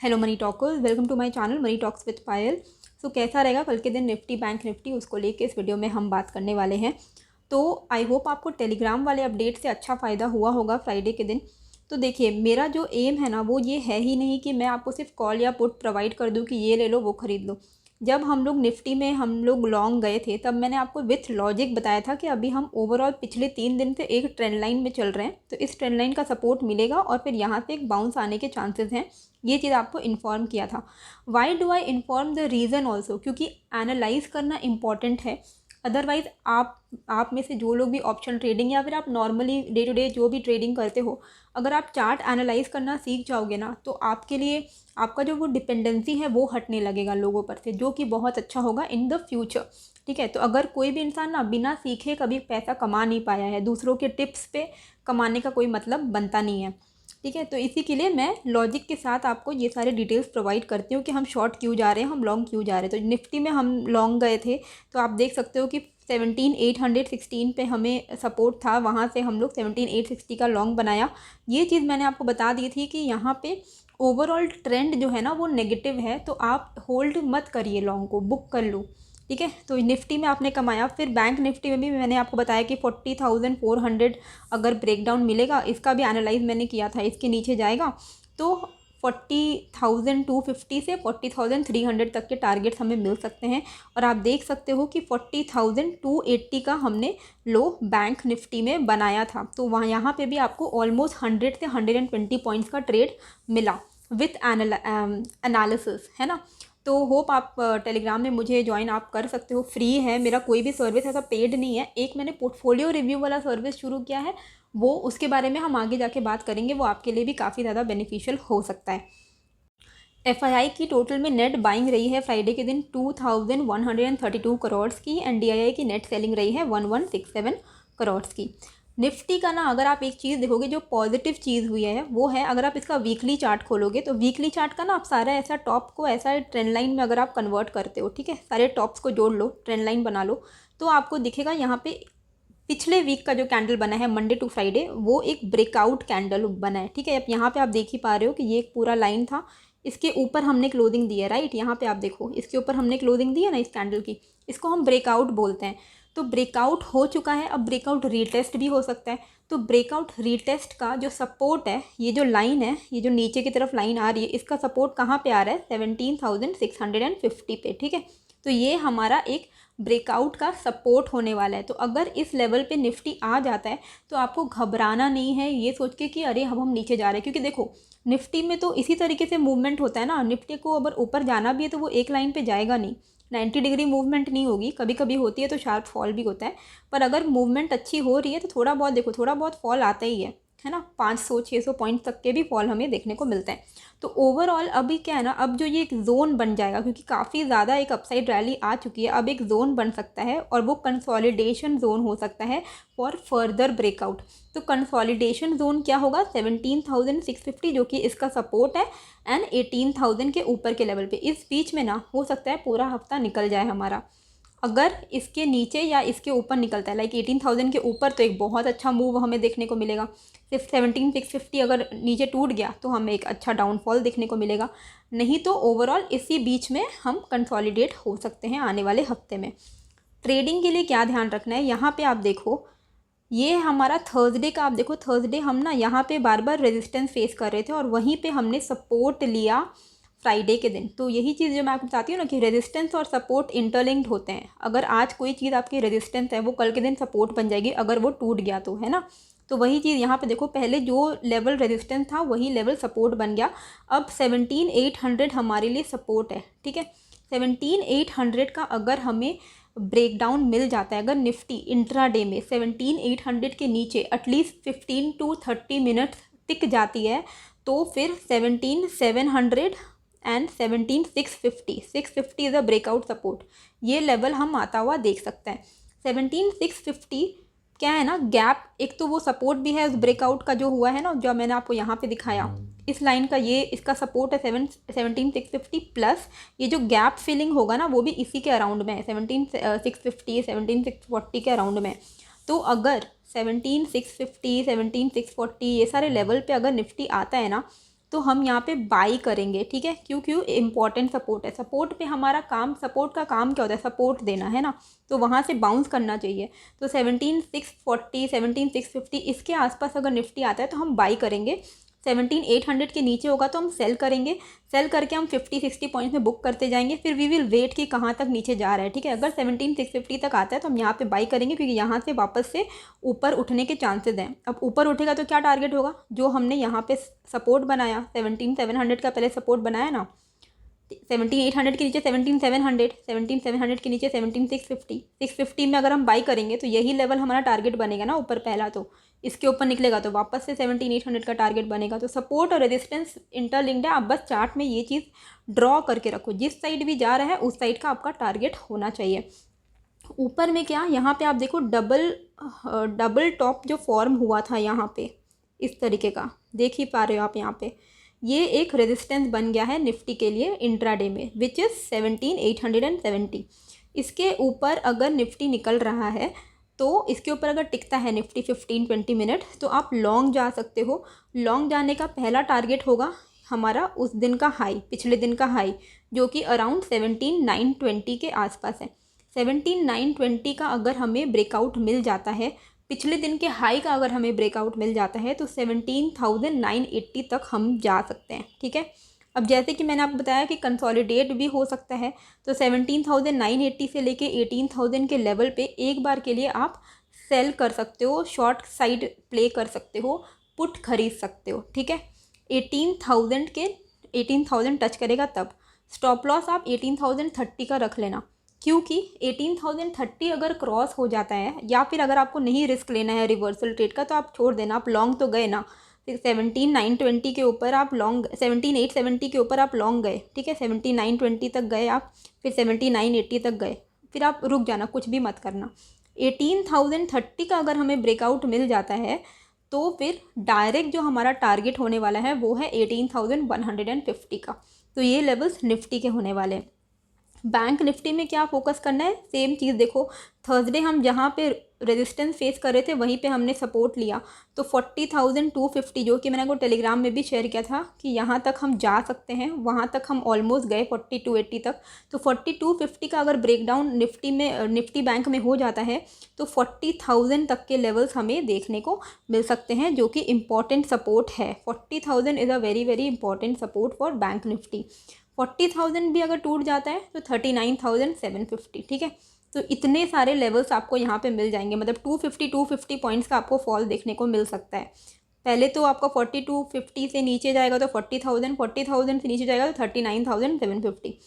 Hello money talkers, welcome to my channel money talks with Payal. So कैसा रहेगा कल के दिन निफ्टी बैंक निफ्टी, उसको लेके इस वीडियो में हम बात करने वाले हैं। तो आई होप आपको टेलीग्राम वाले अपडेट से अच्छा फ़ायदा हुआ होगा फ्राइडे के दिन। तो देखिए, मेरा जो एम है ना वो ये है ही नहीं कि मैं आपको सिर्फ कॉल या पुट प्रोवाइड कर दूं कि ये ले लो वो ख़रीद लो। जब हम लोग निफ्टी में हम लोग लॉन्ग गए थे तब मैंने आपको विथ लॉजिक बताया था कि अभी हम ओवरऑल पिछले 3 दिन से एक ट्रेंड लाइन में चल रहे हैं, तो इस ट्रेंड लाइन का सपोर्ट मिलेगा और फिर यहाँ से एक बाउंस आने के चांसेस हैं। ये चीज़ आपको इन्फॉर्म किया था। Why do I inform the reason also, क्योंकि एनालाइज करना इम्पॉर्टेंट है। अदरवाइज़ आप में से जो लोग भी ऑप्शन ट्रेडिंग या फिर आप नॉर्मली डे टू डे जो भी ट्रेडिंग करते हो, अगर आप चार्ट एनालाइज करना सीख जाओगे ना तो आपके लिए आपका जो वो डिपेंडेंसी है वो हटने लगेगा लोगों पर से, जो कि बहुत अच्छा होगा इन द फ्यूचर। ठीक है, तो अगर कोई भी इंसान ना बिना सीखे कभी पैसा कमा नहीं पाया है, दूसरों के टिप्स पे कमाने का कोई मतलब बनता नहीं है। ठीक है, तो इसी के लिए मैं लॉजिक के साथ आपको ये सारे डिटेल्स प्रोवाइड करती हूँ कि हम शॉर्ट क्यों जा रहे हैं, हम लॉन्ग क्यों जा रहे हैं। तो निफ्टी में हम लॉन्ग गए थे तो आप देख सकते हो कि 17,816 पे हमें सपोर्ट था, वहाँ से हम लोग 17,860 का लॉन्ग बनाया। ये चीज़ मैंने आपको बता दी थी कि यहाँ पे ओवरऑल ट्रेंड जो है ना वो नेगेटिव है, तो आप होल्ड मत करिए, लॉन्ग को बुक कर लो। ठीक है, तो निफ्टी में आपने कमाया। फिर बैंक निफ्टी में भी मैंने आपको बताया कि 40,400 अगर ब्रेकडाउन मिलेगा, इसका भी एनालाइज मैंने किया था, इसके नीचे जाएगा तो 40,250 से 40,300 तक के टारगेट्स हमें मिल सकते हैं। और आप देख सकते हो कि 40,280 का हमने लो बैंक निफ्टी में बनाया था, तो वहाँ यहाँ पे भी आपको ऑलमोस्ट 100 से 120 पॉइंट्स का ट्रेड मिला विथ एनालिसिस, है ना। तो होप आप टेलीग्राम में मुझे ज्वाइन आप कर सकते हो, फ्री है, मेरा कोई भी सर्विस ऐसा पेड नहीं है। एक मैंने पोर्टफोलियो रिव्यू वाला सर्विस शुरू किया है, वो उसके बारे में हम आगे जाके बात करेंगे, वो आपके लिए भी काफ़ी ज़्यादा बेनिफिशियल हो सकता है। एफआईआई की टोटल में नेट बाइंग रही है फ्राइडे के दिन 2,132 करोड़ की, एंड डीआईआई की नेट सेलिंग रही है 1,167 करोड़ की। निफ्टी का ना अगर आप एक चीज़ देखोगे जो पॉजिटिव चीज़ हुई है वो है, अगर आप इसका वीकली चार्ट खोलोगे तो वीकली चार्ट का ना आप सारा ऐसा टॉप को ऐसा ट्रेंड लाइन में अगर आप कन्वर्ट करते हो, ठीक है, सारे टॉप्स को जोड़ लो, ट्रेंड लाइन बना लो, तो आपको दिखेगा यहाँ पे पिछले वीक का जो कैंडल बना है मंडे टू फ्राइडे वो एक ब्रेकआउट कैंडल बना है। ठीक है, अब यहाँ पे आप देख ही पा रहे हो कि ये एक पूरा लाइन था, इसके ऊपर हमने क्लोजिंग दी है, राइट। यहाँ पे आप देखो, इसके ऊपर हमने क्लोजिंग दी है ना इस कैंडल की, इसको हम ब्रेकआउट बोलते हैं। तो ब्रेकआउट हो चुका है, अब ब्रेकआउट रीटेस्ट भी हो सकता है। तो ब्रेकआउट रीटेस्ट का जो सपोर्ट है, ये जो लाइन है, ये जो नीचे की तरफ लाइन आ रही है, इसका सपोर्ट कहाँ पे आ रहा है, 17,650 पे। ठीक है, तो ये हमारा एक ब्रेकआउट का सपोर्ट होने वाला है। तो अगर इस लेवल पे निफ्टी आ जाता है तो आपको घबराना नहीं है ये सोच के कि अरे हम नीचे जा रहे हैं, क्योंकि देखो निफ्टी में तो इसी तरीके से मूवमेंट होता है ना। निफ्टी को अगर ऊपर जाना भी है तो वो एक लाइन पे जाएगा नहीं, 90 डिग्री मूवमेंट नहीं होगी, कभी कभी होती है तो शार्प फॉल भी होता है। पर अगर मूवमेंट अच्छी हो रही है तो थोड़ा बहुत देखो, थोड़ा बहुत फॉल आता ही है ना, 500-600 पॉइंट तक के भी फॉल हमें देखने को मिलते हैं। तो ओवरऑल अभी क्या है ना, अब जो ये एक जोन बन जाएगा, क्योंकि काफ़ी ज़्यादा एक अपसाइड रैली आ चुकी है, अब एक जोन बन सकता है और वो कंसोलिडेशन जोन हो सकता है फॉर फर्दर ब्रेकआउट। तो कंसोलिडेशन जोन क्या होगा, 17,650 जो कि इसका सपोर्ट है, एंड 18,000 के ऊपर के लेवल पे। इस बीच में ना हो सकता है पूरा हफ्ता निकल जाए हमारा। अगर इसके नीचे या इसके ऊपर निकलता है लाइक 18,000 के ऊपर, तो एक बहुत अच्छा मूव हमें देखने को मिलेगा। सिर्फ 17,650 अगर नीचे टूट गया तो हमें एक अच्छा डाउनफॉल देखने को मिलेगा, नहीं तो ओवरऑल इसी बीच में हम कंसोलिडेट हो सकते हैं आने वाले हफ्ते में। ट्रेडिंग के लिए क्या ध्यान रखना है, यहाँ पे आप देखो, ये हमारा थर्सडे का, आप देखो थर्सडे हम ना यहाँ पे बार बार रेजिस्टेंस फेस कर रहे थे और वहीं पे हमने सपोर्ट लिया फ्राइडे के दिन। तो यही चीज़ जो मैं आपको बताती हूँ ना कि रेजिस्टेंस और सपोर्ट इंटरलिंक्ड होते हैं। अगर आज कोई चीज़ आपकी रेजिस्टेंस है वो कल के दिन सपोर्ट बन जाएगी अगर वो टूट गया तो, है ना। तो वही चीज़ यहाँ पे देखो, पहले जो लेवल रेजिस्टेंस था वही लेवल सपोर्ट बन गया। अब 17,800 हमारे लिए सपोर्ट है। ठीक है, 17,800 का अगर हमें ब्रेकडाउन मिल जाता है, अगर निफ्टी इंट्राडे में 17,800 के नीचे एटलीस्ट 15 to 30 मिनट्स टिक जाती है, तो फिर 17,700 and 17,650 is a breakout support, ये लेवल हम आता हुआ देख सकते हैं। 17,650 क्या है ना, गैप, एक तो वो सपोर्ट भी है उस ब्रेकआउट का जो हुआ है ना, जो मैंने आपको यहाँ पे दिखाया, इस लाइन का ये इसका सपोर्ट है 17,650 प्लस ये जो गैप फिलिंग होगा ना वो भी इसी के अराउंड में है, 17,650 17,640 के अराउंड में। तो अगर 17,650 17,640 ये सारे लेवल पे अगर निफ्टी आता है ना, तो हम यहाँ पे बाई करेंगे, ठीक है। क्यों इंपॉर्टेंट सपोर्ट है, सपोर्ट पे हमारा काम, सपोर्ट का काम क्या होता है, सपोर्ट देना है ना, तो वहाँ से बाउंस करना चाहिए। तो 17,640 17,650 इसके आसपास अगर निफ्टी आता है तो हम बाई करेंगे। 17,800 के नीचे होगा तो हम सेल करेंगे, सेल करके हम 50-60 पॉइंट्स में बुक करते जाएंगे, फिर वी विल वेट कि कहाँ तक नीचे जा रहा है, ठीक है। अगर 17,650 तक आता है तो हम यहाँ पे बाई करेंगे, क्योंकि यहाँ से वापस से ऊपर उठने के चांसेस हैं। अब ऊपर उठेगा तो क्या टारगेट होगा, जो हमने यहाँ पे सपोर्ट बनाया 17,700 का पहले सपोर्ट बनाया ना, 17,800 के नीचे 17,700, 17,700 के नीचे 17,650, 650 में अगर हम बाई करेंगे तो यही लेवल हमारा टारगेट बनेगा ना ऊपर पहला, तो इसके ऊपर निकलेगा तो वापस से 17,800 का टारगेट बनेगा। तो सपोर्ट और रेजिस्टेंस इंटरलिंक्ड है, आप बस चार्ट में ये चीज़ ड्रॉ करके रखो, जिस साइड भी जा रहा है उस साइड का आपका टारगेट होना चाहिए। ऊपर में क्या, यहाँ पे आप देखो डबल टॉप जो फॉर्म हुआ था यहाँ पे इस तरीके का, देख ही पा रहे हो आप यहाँ पे, ये एक रेजिस्टेंस बन गया है निफ्टी के लिए इंट्राडे में, विच इज़ 17,870। इसके ऊपर अगर निफ्टी निकल रहा है तो इसके ऊपर अगर टिकता है निफ्टी 15-20 मिनट तो आप लॉन्ग जा सकते हो। लॉन्ग जाने का पहला टारगेट होगा हमारा उस दिन का हाई, पिछले दिन का हाई, जो कि अराउंड 17,920 के आसपास है। 17,920 का अगर हमें ब्रेकआउट मिल जाता है, पिछले दिन के हाई का अगर हमें ब्रेकआउट मिल जाता है तो 17,980 तक हम जा सकते हैं, ठीक है। अब जैसे कि मैंने आपको बताया कि कंसोलिडेट भी हो सकता है, तो 17,980 से लेके 18,000 के लेवल पे एक बार के लिए आप सेल कर सकते हो, शॉर्ट साइड प्ले कर सकते हो, पुट खरीद सकते हो, ठीक है। 18,000 टच करेगा तब। स्टॉप लॉस आप 18,030 का रख लेना, क्योंकि 18,030 अगर क्रॉस हो जाता है, या फिर अगर आपको नहीं रिस्क लेना है रिवर्सल ट्रेड का तो आप छोड़ देना, आप लॉन्ग तो गए ना, फिर 17,920 के ऊपर आप लॉन्ग, 17,870 के ऊपर आप लॉन्ग गए, ठीक है, 17,920 तक गए आप, फिर 17,980 तक गए, फिर आप रुक जाना, कुछ भी मत करना। 18,030 का अगर हमें ब्रेकआउट मिल जाता है तो फिर डायरेक्ट जो हमारा टारगेट होने वाला है वो है 18,150 का। तो ये लेवल्स निफ्टी के होने वाले हैं। बैंक निफ्टी में क्या फोकस करना है, सेम चीज़ देखो, थर्सडे हम जहाँ पे रेजिस्टेंस फेस कर रहे थे वहीं पे हमने सपोर्ट लिया, तो 40,250 जो कि मैंने आपको टेलीग्राम में भी शेयर किया था कि यहाँ तक हम जा सकते हैं, वहाँ तक हम ऑलमोस्ट गए 4280 तक। तो 4250 का अगर ब्रेकडाउन निफ्टी बैंक में हो जाता है तो 40,000 तक के लेवल्स हमें देखने को मिल सकते हैं, जो कि इम्पॉर्टेंट सपोर्ट है। 40,000 is a very very important support for bank Nifty. 40,000 भी अगर टूट जाता है तो 39,750, ठीक है। तो इतने सारे लेवल्स आपको यहाँ पे मिल जाएंगे, मतलब 250 पॉइंट्स का आपको फॉल देखने को मिल सकता है। पहले तो आपका 4250 से नीचे जाएगा तो 40,000 से नीचे जाएगा तो 39,750।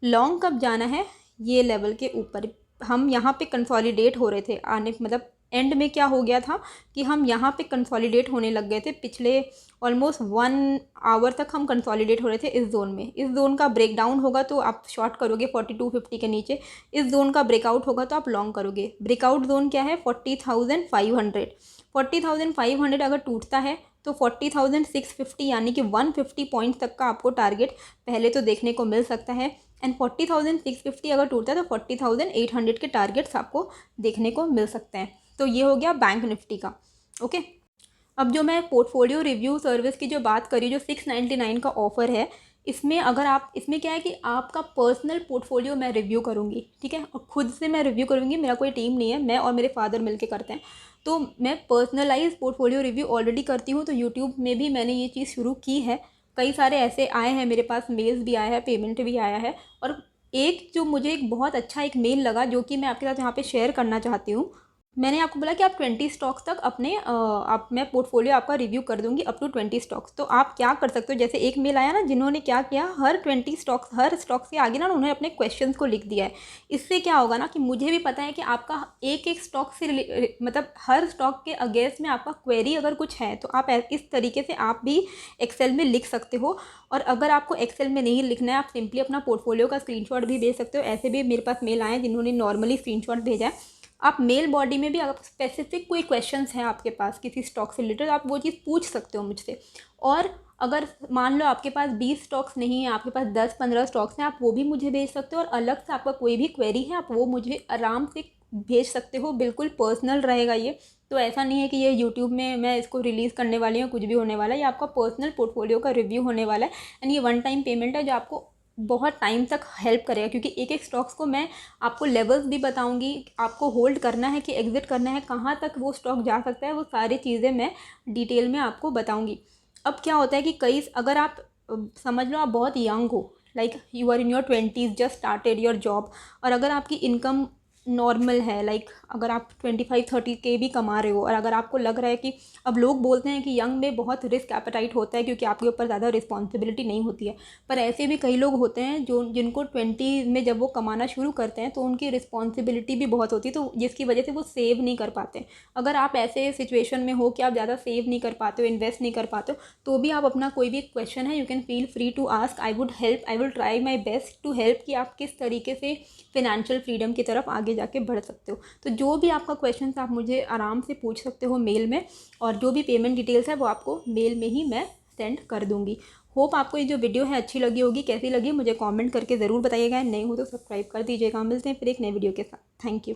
लॉन्ग कब जाना है, ये लेवल के ऊपर। हम यहाँ पे कंसोलिडेट हो रहे थे आने, मतलब एंड में क्या हो गया था कि हम यहाँ पे कंसोलिडेट होने लग गए थे, पिछले ऑलमोस्ट 1 आवर तक हम कंसोलिडेट हो रहे थे इस जोन में। इस जोन का ब्रेकडाउन होगा तो आप शॉर्ट करोगे 4250 के नीचे, इस जोन का ब्रेकआउट होगा तो आप लॉन्ग करोगे। ब्रेकआउट जोन क्या है, 40,500। 40,500 अगर टूटता है तो 40,650 यानी कि 150 पॉइंट तक का आपको टारगेट पहले तो देखने को मिल सकता है। एंड 40,650 अगर टूटता है तो 40,800 के टारगेट्स आपको देखने को मिल सकते हैं। तो ये हो गया बैंक निफ्टी का, ओके। अब जो मैं पोर्टफोलियो रिव्यू सर्विस की जो बात करी, जो 699 का ऑफ़र है, इसमें अगर आप, इसमें क्या है कि आपका पर्सनल पोर्टफोलियो मैं रिव्यू करूँगी, ठीक है, और ख़ुद से मैं रिव्यू करूँगी, मेरा कोई टीम नहीं है, मैं और मेरे फादर मिलके करते हैं। तो मैं पर्सनलाइज पोर्टफोलियो रिव्यू ऑलरेडी करती हूँ, तो यूट्यूब में भी मैंने ये चीज़ शुरू की है। कई सारे ऐसे आए हैं मेरे पास, मेल्स भी आया है, पेमेंट भी आया है, और एक जो मुझे एक बहुत अच्छा एक मेल लगा जो कि मैं आपके साथ यहाँ पे शेयर करना चाहती हूँ। मैंने आपको बोला कि आप 20 स्टॉक्स तक अपने मैं पोर्टफोलियो आपका रिव्यू कर दूंगी अप टू 20 स्टॉक्स। तो आप क्या कर सकते हो, जैसे एक मेल आया ना, जिन्होंने क्या किया, हर 20 स्टॉक्स, हर स्टॉक से आगे ना उन्होंने अपने क्वेश्चंस को लिख दिया है। इससे क्या होगा ना कि मुझे भी पता है कि आपका एक एक स्टॉक से मतलब हर स्टॉक के अगेंस्ट में आपका क्वेरी अगर कुछ है तो आप इस तरीके से आप भी एक्सेल में लिख सकते हो। और अगर आपको एक्सेल में नहीं लिखना है, आप सिंपली अपना पोर्टफोलियो का स्क्रीनशॉट भी भेज सकते हो। ऐसे भी मेरे पास मेल आए हैं जिन्होंने नॉर्मली स्क्रीनशॉट भेजा है। आप मेल बॉडी में भी अगर स्पेसिफिक कोई क्वेश्चंस हैं आपके पास किसी स्टॉक से रिलेटेड, आप वो चीज़ पूछ सकते हो मुझसे। और अगर मान लो आपके पास 20 स्टॉक्स नहीं है, आपके पास 10-15 स्टॉक्स हैं, आप वो भी मुझे भेज सकते हो। और अलग से आपका कोई भी क्वेरी है आप वो मुझे आराम से भेज सकते हो, बिल्कुल पर्सनल रहेगा ये। तो ऐसा नहीं है कि ये यूट्यूब में मैं इसको रिलीज़ करने वाली हूँ, कुछ भी होने वाला है। ये आपका पर्सनल पोर्टफोलियो का रिव्यू होने वाला है एंड ये वन टाइम पेमेंट है जो आपको बहुत टाइम तक हेल्प करेगा, क्योंकि एक एक स्टॉक्स को मैं आपको लेवल्स भी बताऊंगी, आपको होल्ड करना है कि एग्जिट करना है, कहाँ तक वो स्टॉक जा सकता है, वो सारी चीज़ें मैं डिटेल में आपको बताऊंगी। अब क्या होता है कि कई, अगर आप समझ लो आप बहुत यंग हो, like you are in your 20s, just started your job, और अगर आपकी इनकम नॉर्मल है, लाइक अगर आप 25-30 के भी कमा रहे हो, और अगर आपको लग रहा है कि, अब लोग बोलते हैं कि यंग में बहुत रिस्क एपेटाइट होता है क्योंकि आपके ऊपर ज़्यादा रिस्पॉन्सिबिलिटी नहीं होती है, पर ऐसे भी कई लोग होते हैं जो जिनको 20 में जब वो कमाना शुरू करते हैं तो उनकी रिस्पॉन्सिबिलिटी भी बहुत होती है, तो जिसकी वजह से वो सेव नहीं कर पाते। अगर आप ऐसे सिचुएशन में हो कि आप ज़्यादा सेव नहीं कर पाते हो, इन्वेस्ट नहीं कर पाते हो, तो भी आप अपना कोई भी क्वेश्चन है, you can feel free to ask, I would help, I will try my best to help कि आप किस तरीके से फिनेंशियल फ्रीडम की तरफ आगे जाके बढ़ सकते हो। तो जो भी आपका क्वेश्चन आप मुझे आराम से पूछ सकते हो मेल में, और जो भी पेमेंट डिटेल्स है वो आपको मेल में ही मैं सेंड कर दूँगी। होप आपको ये जो वीडियो है अच्छी लगी होगी, कैसी लगी मुझे कमेंट करके ज़रूर बताइएगा, नए हो तो सब्सक्राइब कर दीजिएगा। मिलते हैं फिर एक नए वीडियो के साथ। Thank you.